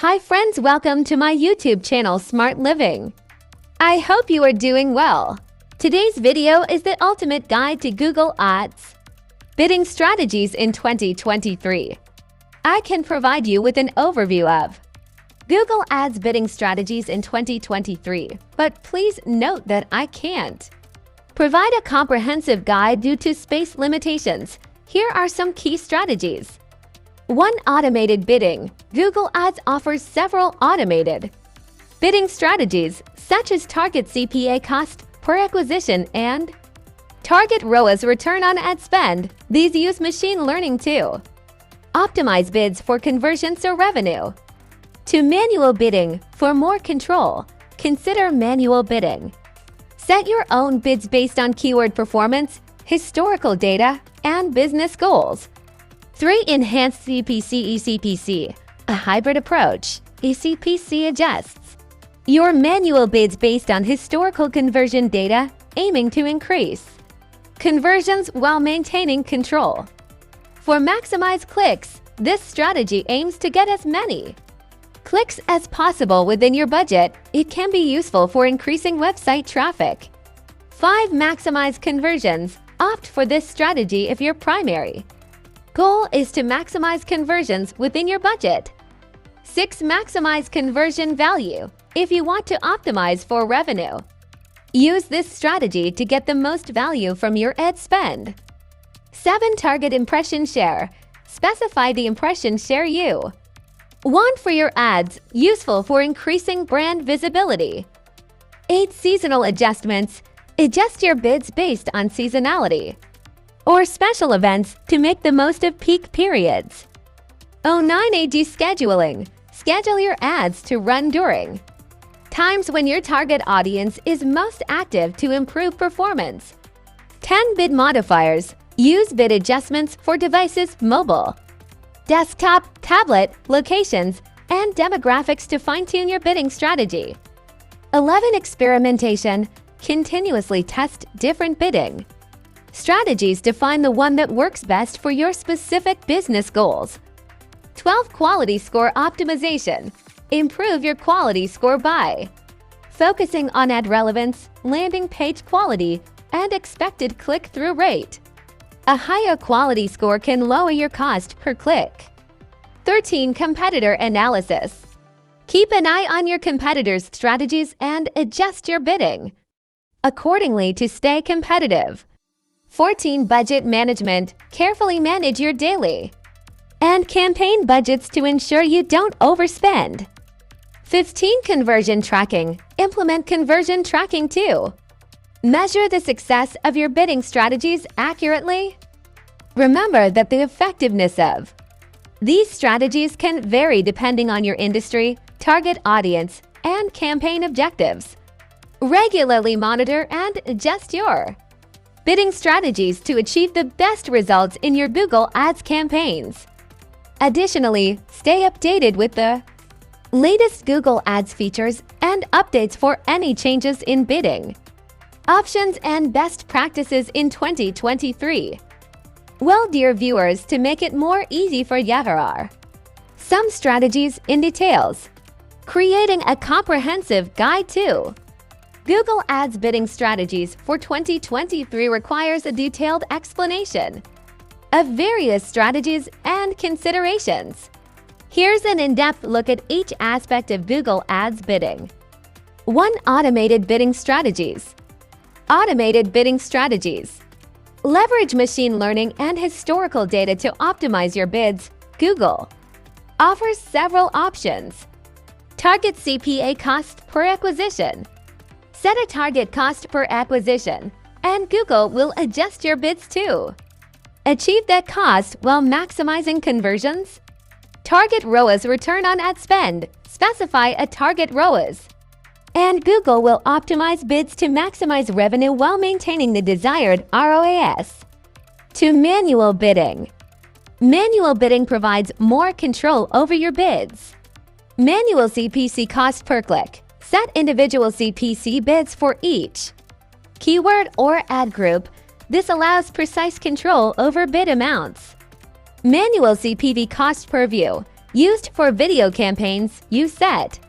Hi friends, welcome to my YouTube channel Smart Living. I hope you are doing well. Today's video is the ultimate guide to Google Ads bidding strategies in 2023. I can provide you with an overview of Google Ads bidding strategies in 2023, but please note that I can't provide a comprehensive guide due to space limitations. Here are some key strategies. 1. Automated bidding. Google Ads offers several automated bidding strategies, such as target CPA cost per acquisition and target ROAS return on ad spend. These use machine learning to optimize bids for conversions or revenue. 2. Manual bidding. For more control, consider manual bidding. Set your own bids based on keyword performance, historical data, and business goals. 3. Enhanced CPC eCPC. A hybrid approach. eCPC adjusts your manual bids based on historical conversion data, aiming to increase conversions while maintaining control. For maximized clicks, this strategy aims to get as many clicks as possible within your budget. It can be useful for increasing website traffic. 5. Maximize conversions. Opt for this strategy if your primary goal is to maximize conversions within your budget. 6. Maximize conversion value. If you want to optimize for revenue, use this strategy to get the most value from your ad spend. 7. Target impression share. Specify the impression share you want for your ads, useful for increasing brand visibility. 8. Seasonal adjustments. Adjust your bids based on seasonality or special events to make the most of peak periods. 9. AD scheduling. Schedule your ads to run during times when your target audience is most active to improve performance. 10. Bid modifiers. Use bid adjustments for devices, mobile, desktop, tablet, locations, and demographics to fine-tune your bidding strategy. 11. Experimentation. Continuously test different bidding strategies to find the one that works best for your specific business goals. 12. Quality score optimization. Improve your quality score by focusing on ad relevance, landing page quality, and expected click-through rate. A higher quality score can lower your cost per click. 13. Competitor analysis. Keep an eye on your competitors' strategies and adjust your bidding accordingly to stay competitive. 14. Budget management. Carefully manage your daily and campaign budgets to ensure you don't overspend. 15. Conversion tracking. Implement conversion tracking too. Measure the success of your bidding strategies accurately. Remember that the effectiveness of these strategies can vary depending on your industry, target audience, and campaign objectives. Regularly monitor and adjust your bidding strategies to achieve the best results in your Google Ads campaigns. Additionally, stay updated with the latest Google Ads features and updates for any changes in bidding options and best practices in 2023. Well, dear viewers, to make it more easy for you, here are some strategies in details. Creating a comprehensive guide to Google Ads bidding strategies for 2023 requires a detailed explanation of various strategies and considerations. Here's an in-depth look at each aspect of Google Ads bidding. 1. Automated bidding strategies. Automated bidding strategies leverage machine learning and historical data to optimize your bids. Google offers several options. Target CPA cost per acquisition. Set a target cost per acquisition, and Google will adjust your bids to achieve that cost while maximizing conversions. Target ROAS return on ad spend. Specify a target ROAS, and Google will optimize bids to maximize revenue while maintaining the desired ROAS. 2. Manual bidding. Manual bidding provides more control over your bids. Manual CPC cost per click. Set individual CPC bids for each keyword or ad group. This allows precise control over bid amounts. Manual CPV cost per view. Used for video campaigns, you set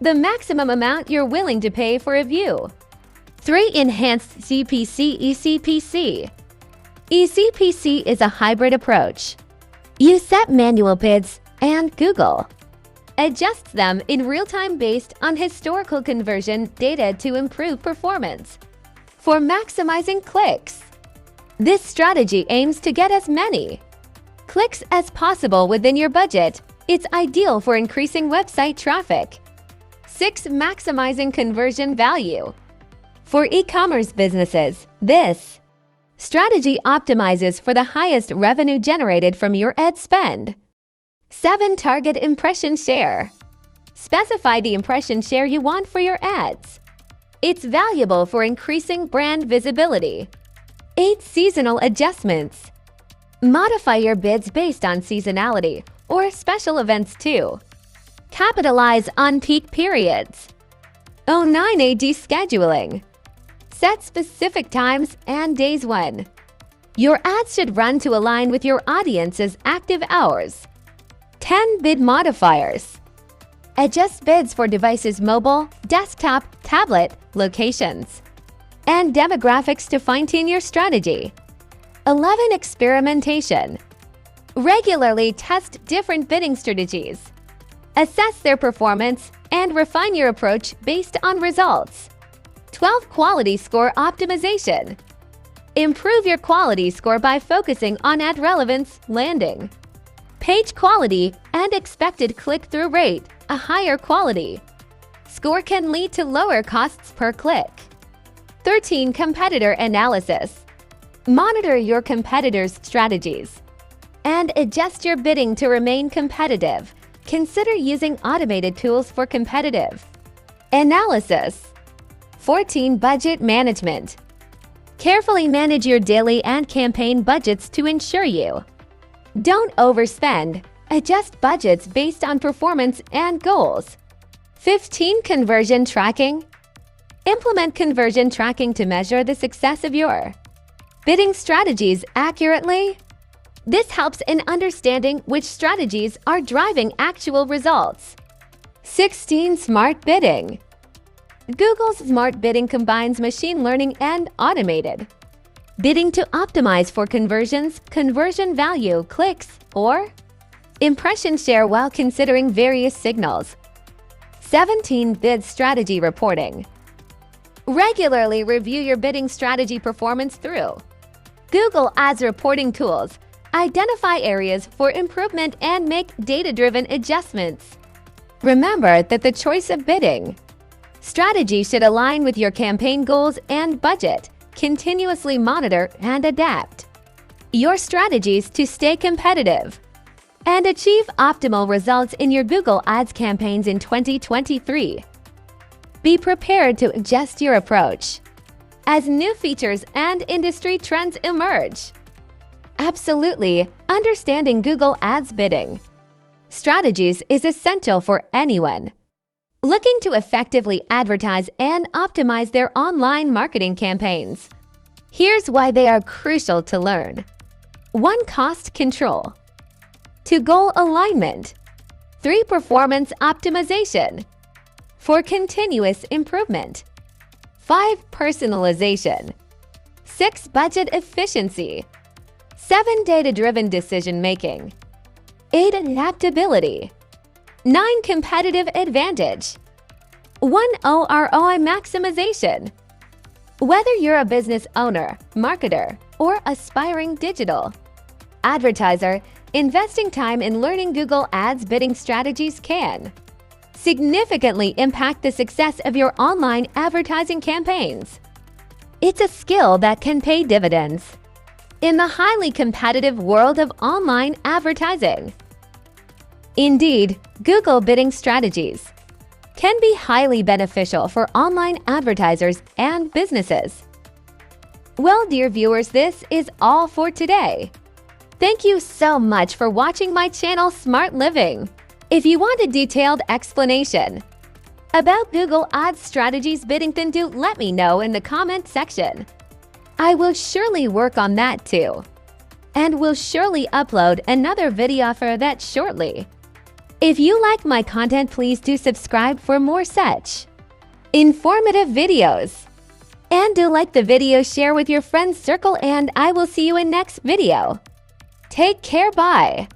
the maximum amount you're willing to pay for a view. 3. Enhanced CPC eCPC. eCPC is a hybrid approach. You set manual bids and Google adjusts them in real time based on historical conversion data to improve performance. For maximizing clicks, this strategy aims to get as many clicks as possible within your budget. It's ideal for increasing website traffic. 6. Maximizing conversion value. For e-commerce businesses, this strategy optimizes for the highest revenue generated from your ad spend. 7. Target impression share. Specify the impression share you want for your ads. It's valuable for increasing brand visibility. 8. Seasonal adjustments. Modify your bids based on seasonality or special events too. Capitalize on peak periods. 9. AD scheduling. Set specific times and days when your ads should run to align with your audience's active hours. 10. Bid modifiers. Adjust bids for devices' mobile, desktop, tablet locations and demographics to fine-tune your strategy. 11. Experimentation. Regularly test different bidding strategies. Assess their performance and refine your approach based on results. 12. Quality score optimization. Improve your quality score by focusing on ad relevance, landing page quality, and expected click-through rate. A higher quality score can lead to lower costs per click. 13. Competitor analysis. Monitor your competitors' strategies and adjust your bidding to remain competitive. Consider using automated tools for competitive analysis. 14. Budget management. Carefully manage your daily and campaign budgets to ensure you don't overspend. Adjust budgets based on performance and goals. 15. Conversion tracking. Implement conversion tracking to measure the success of your bidding strategies accurately. This helps in understanding which strategies are driving actual results. 16. Smart bidding. Google's smart bidding combines machine learning and automated bidding to optimize for conversions, conversion value, clicks, or impression share while considering various signals. 17. Bid strategy reporting. Regularly review your bidding strategy performance through Google Ads reporting tools. Identify areas for improvement and make data-driven adjustments. Remember that the choice of bidding strategy should align with your campaign goals and budget. Continuously monitor and adapt your strategies to stay competitive and achieve optimal results in your Google Ads campaigns in 2023. Be prepared to adjust your approach as new features and industry trends emerge. Absolutely, understanding Google Ads bidding strategies is essential for anyone looking to effectively advertise and optimize their online marketing campaigns. Here's why they are crucial to learn. 1. Cost control. 2. Goal alignment. 3. Performance optimization. 4. Continuous improvement. 5. Personalization. 6. Budget efficiency. 7. Data-driven decision-making. 8. Adaptability. 9. Competitive advantage. 1. ROI maximization. Whether you're a business owner, marketer, or aspiring digital advertiser, investing time in learning Google Ads bidding strategies can significantly impact the success of your online advertising campaigns. It's a skill that can pay dividends in the highly competitive world of online advertising. Indeed, Google bidding strategies can be highly beneficial for online advertisers and businesses. Well, dear viewers, this is all for today. Thank you so much for watching my channel, Smart Living. If you want a detailed explanation about Google Ads strategies bidding, then do let me know in the comment section. I will surely work on that too, and will surely upload another video for that shortly. If you like my content, please do subscribe for more such informative videos. And do like the video, share with your friends circle, and I will see you in next video. Take care, bye.